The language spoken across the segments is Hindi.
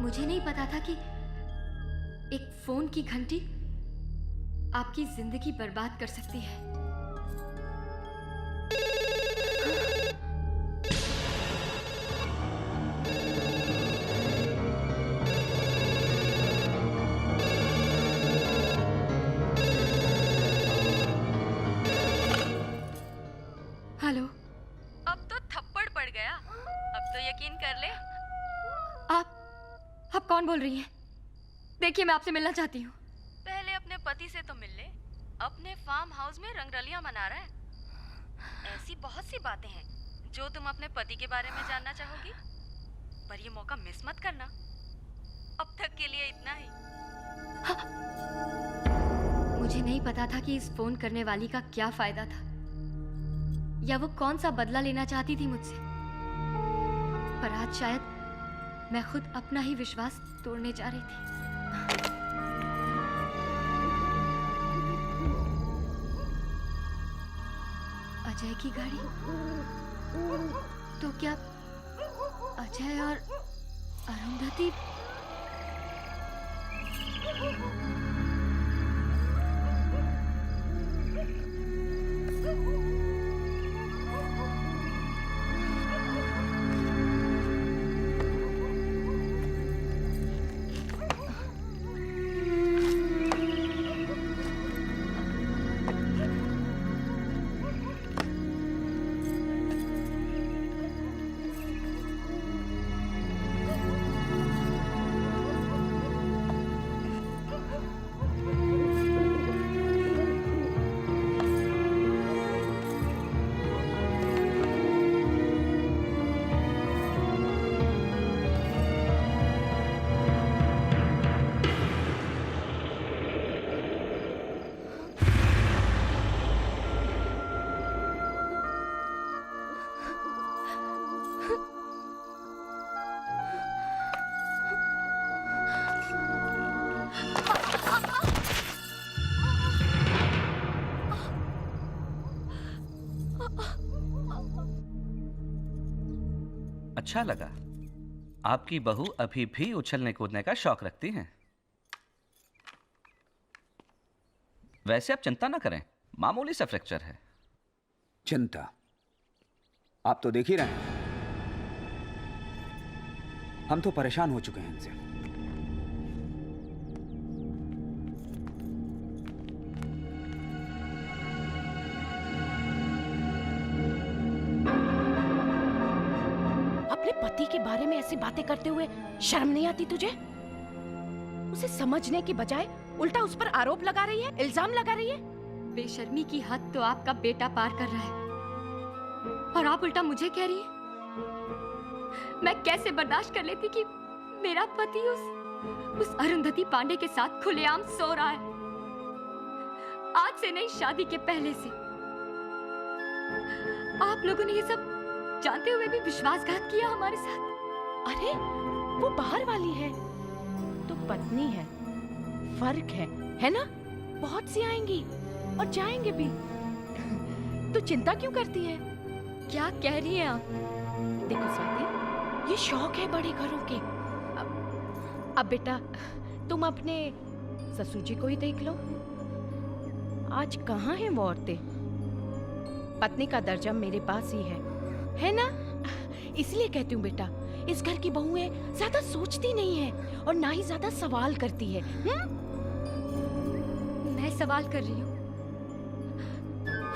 मुझे नहीं पता था कि एक फोन की घंटी आपकी जिंदगी बर्बाद कर सकती है। हेलो। अब तो थप्पड़ पड़ गया। अब तो यकीन कर ले। आप कौन बोल रही हैं? देखिए, मैं आपसे मिलना चाहती हूँ। पहले अपने पति से तो मिल ले। अपने फार्म हाउस में रंगरलियां मना रहा है। ऐसी बहुत सी बातें हैं जो तुम अपने पति के बारे में जानना चाहोगी, पर ये मौका मिस मत करना। अब तक के लिए इतना ही। मुझे नहीं पता था कि इस फोन करने वाली का क्या फायदा था, या वो कौन सा बदला लेना चाहती थी मुझसे। पर आज शायद मैं खुद अपना ही विश्वास तोड़ने जा रही थी। अजय की गाड़ी? तो क्या अजय और अरुंधति? अच्छा लगा। आपकी बहू अभी भी उछलने कूदने का शौक रखती हैं। वैसे आप चिंता ना करें, मामूली सा फ्रैक्चर है। चिंता? आप तो देख ही रहे हैं, हम तो परेशान हो चुके हैं इनसे। पति के बारे में ऐसी बातें करते हुए शर्म नहीं आती तुझे? उसे समझने की बजाय उल्टा उस पर आरोप लगा रही है, इल्जाम लगा रही है। बेशर्मी की हद तो आपका बेटा पार कर रहा है, और आप उल्टा मुझे कह रही है। मैं कैसे बर्दाश्त कर लेती कि मेरा पति उस अरुंधति पांडे के साथ खुलेआम सो रहा है। आज से नहीं, शादी के पहले से। आप लोगों ने ये सब जानते हुए भी विश्वासघात किया हमारे साथ। अरे वो बाहर वाली है तो पत्नी है, फर्क है ना? बहुत सी आएंगी और जाएंगे भी। तो चिंता क्यों करती है? क्या कह रही हैं आप? देखो स्वाति, ये शौक है बड़े घरों के। अब बेटा तुम अपने ससुर जी को ही देख लो। आज कहाँ हैं वो औरतें? पत्नी का दर्जा मेरे पास ही है ना? इसलिए कहती हूँ बेटा, इस घर की बहुएं ज्यादा सोचती नहीं है और ना ही ज्यादा सवाल करती है। मैं सवाल कर रही हूँ,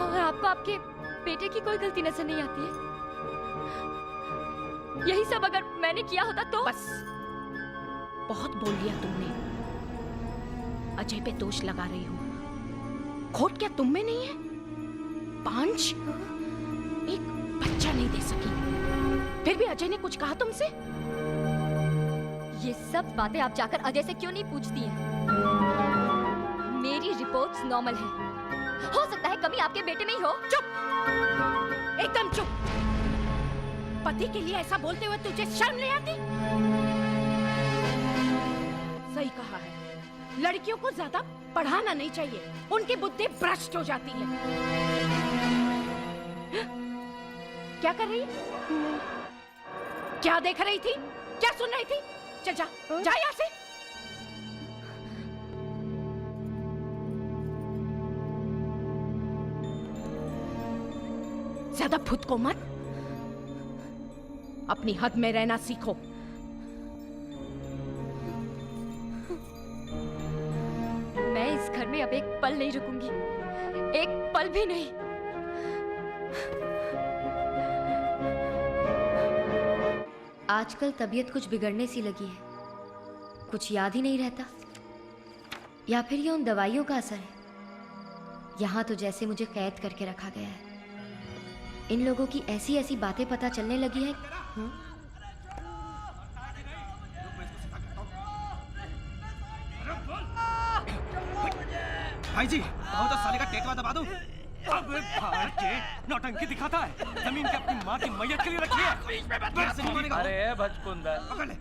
और आपको आपके बेटे की कोई गलती नजर नहीं आती है? यही सब अगर मैंने किया होता तो? बस, बहुत बोल लिया तुमने। अजय पे दोष लगा रही हो। खोट क्या तुम में नहीं है? पांच एक बच्चा नहीं दे सकी, फिर भी अजय ने कुछ कहा तुमसे? ये सब बातें आप जाकर अजय से क्यों नहीं पूछती हैं? मेरी रिपोर्ट्स नॉर्मल है। हो सकता है कमी आपके बेटे में ही हो। चुप, एकदम चुप। पति के लिए ऐसा बोलते हुए तुझे शर्म नहीं आती? सही कहा है, लड़कियों को ज्यादा पढ़ाना नहीं चाहिए, उनकी बुद्धि भ्रष्ट हो जाती है। क्या कर रही? क्या देख रही थी? क्या सुन रही थी? चल जा, जा यहाँ से। ज्यादा फुदको मत, अपनी हद में रहना सीखो। मैं इस घर में अब एक पल नहीं रुकूंगी, एक पल भी नहीं। आजकल तबीयत कुछ बिगड़ने सी लगी है, कुछ याद ही नहीं रहता, या फिर ये उन दवाइयों का असर है। यहाँ तो जैसे मुझे कैद करके रखा गया है। इन लोगों की ऐसी ऐसी बातें पता चलने लगी है। भाई जी, आओ तो साले का टेटवा दबा दूं। अबे भारत के नौटंकी दिखाता है, जमीन के अपनी माँ की मैयत के लिए रखी है। कैसे नहीं मानेगा? अरे भजकुंदर, पकड़ ले।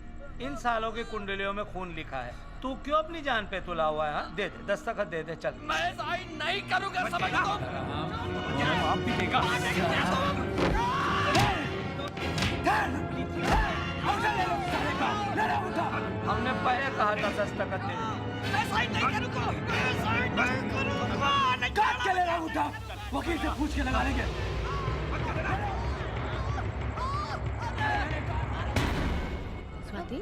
इन सालों की कुंडलियों में खून लिखा है, तू क्यों अपनी जान पे तुला हुआ है? हाँ? दे दे, दस्तखत दे दे, चल। मैं साइन नहीं करूंगा, समझ लो। आप भी देगा। हमने पहले कहा था दस्तखत दे। मैं साइन नहीं करूंगा। मैं साइन नहीं करूंगा। काट के ले रहा हूँ, वकील से पूछ के लगा लेंगे। स्वाति,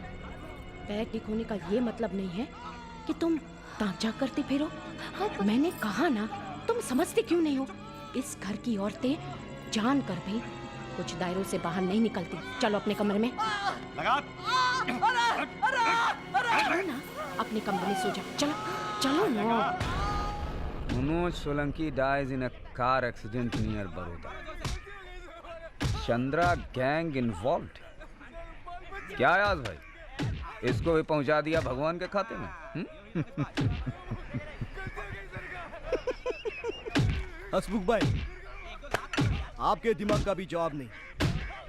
पैर ठीक होने का ये मतलब नहीं है कि तुम तांचा करती फिरो। मैंने कहा ना, तुम समझती क्यों नहीं हो? इस घर की औरतें जान कर भी कुछ दायरों से बाहर नहीं निकलती। चलो अपने कमरे में। लगा। चलो ना, अपने कमरे में सो जाओ। चलो चलो ना। Manoj Solanki dies in a car accident near Baroda. Chandra gang involved. क्या याद भाई, इसको भी पहुंचा दिया भगवान के खाते में। हसमुख भाई, आपके दिमाग का भी जवाब नहीं,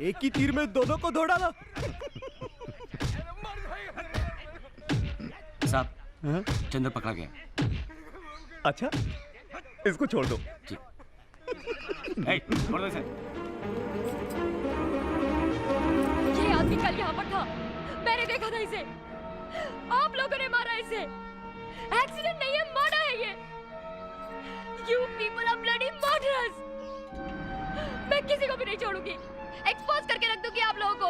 एक ही तीर में दोनों को दो डाला। साहब, चंद्र पकड़ा गया। अच्छा, इसको छोड़ दो। छोड़ दो इसे। ये आदमी कल यहाँ पर था, मैंने देखा था इसे। आप लोगों ने मारा इसे। एक्सीडेंट नहीं है, मर्डर है ये। You people are bloody murderers। मैं किसी को भी नहीं छोड़ूंगी, एक्सपोज करके रख दूंगी आप लोगों को।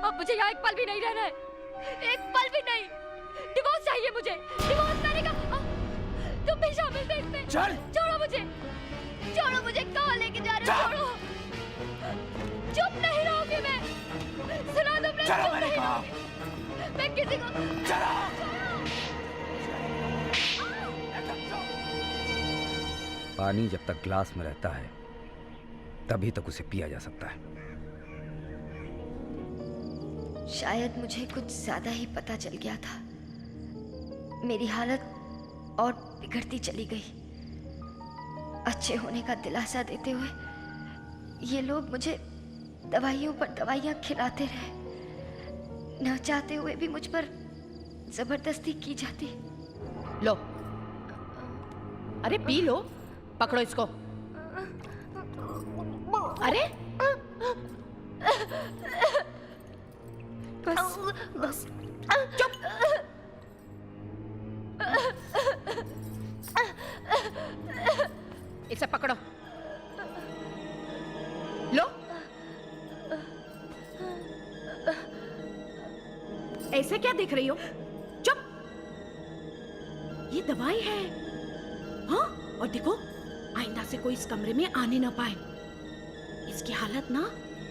अब मुझे यहाँ एक पल भी नहीं रहना है, एक पल भी नहीं। डिवोर्स चाहिए मुझे, डिवोर्स। मैंने कहा तुम भी शामिल थे इसमें। चल। छोड़ो मुझे, छोड़ो मुझे। कहाँ लेके जा रहे हो? छोड़ो। चुप नहीं रहूंगी मैं। सुना तुमने? चुप नहीं रहूंगी मैं किसी को। पानी जब तक ग्लास में रहता है तभी तक उसे पिया जा सकता है। शायद मुझे कुछ ज्यादा ही पता चल गया था। मेरी हालत और बिगड़ती चली गई। अच्छे होने का दिलासा देते हुए ये लोग मुझे दवाइयों पर दवाइयां खिलाते रहे। न चाहते हुए भी मुझ पर जबरदस्ती की जाती। लो, अरे पी लो, पकड़ो इसको। अरे बस बस चुप। इसे पकड़ो। लो, ऐसे क्या देख रही हो? चुप। ये दवाई है। हाँ, और देखो, आइंदा से कोई इस कमरे में आने ना पाए। इसकी हालत ना,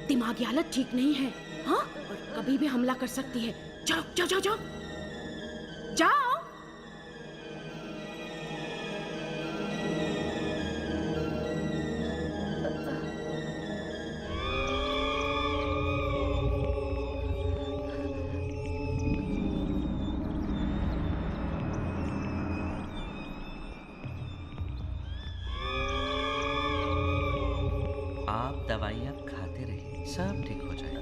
दिमागी हालत ठीक नहीं है। हाँ, और कभी भी हमला कर सकती है। जाओ जाओ जाओ जाओ जाओ। आप दवाइयाँ खाते रहिए, सब ठीक हो जाएगा।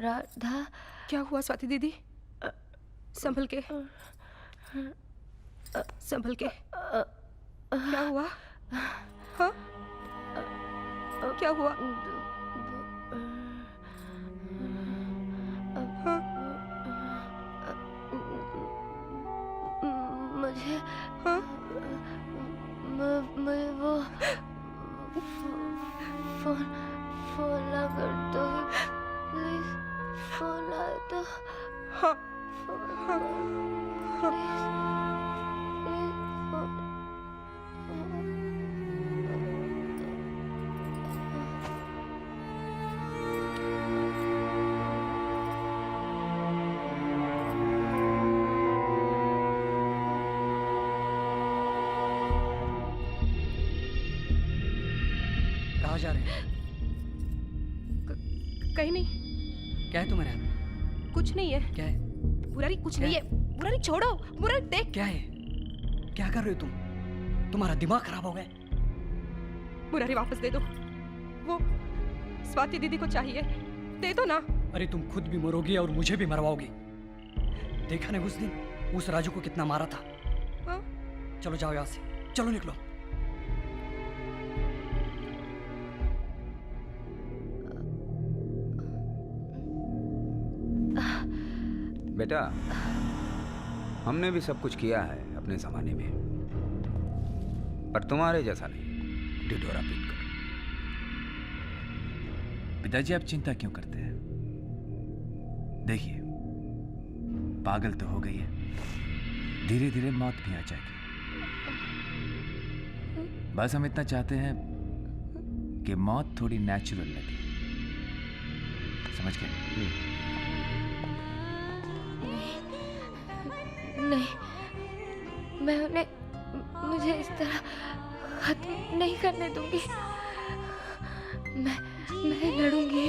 राधा। क्या हुआ स्वाति दीदी? संभल के, संभल के। क्या हुआ? हाँ, क्या हुआ? हाँ? मुझे हाँ? मुझे वो फोन ला कर दो प्लीज, फोन ला दो। हाँ, हाँ, हाँ। कहाँ जा रहे हैं? कहीं नहीं, क्या है तुम्हारे हाथ? कुछ नहीं है। क्या है? मुरारी, कुछ क्या नहीं है। मुरारी छोड़ो, मुरारी देख। क्या है? क्या कर रहे हो तुम? तुम्हारा दिमाग खराब हो गया? मुरारी वापस दे दो, वो स्वाति दीदी को चाहिए, दे दो ना। अरे तुम खुद भी मरोगी और मुझे भी मरवाओगी। देखा ना उस दिन उस राजू को कितना मारा था। हाँ? चलो जाओ यहाँ से, चलो निकलो। बेटा, हमने भी सब कुछ किया है अपने जमाने में, पर तुम्हारे जैसा नहीं ढिढोरा पीट कर। पिताजी आप चिंता क्यों करते हैं? देखिए, पागल तो हो गई है, धीरे धीरे मौत भी आ जाएगी। बस हम इतना चाहते हैं कि मौत थोड़ी नेचुरल लगे, समझ गए? नहीं, मैं उन्हें, मुझे इस तरह खत्म नहीं करने दूंगी। मैं लड़ूंगी।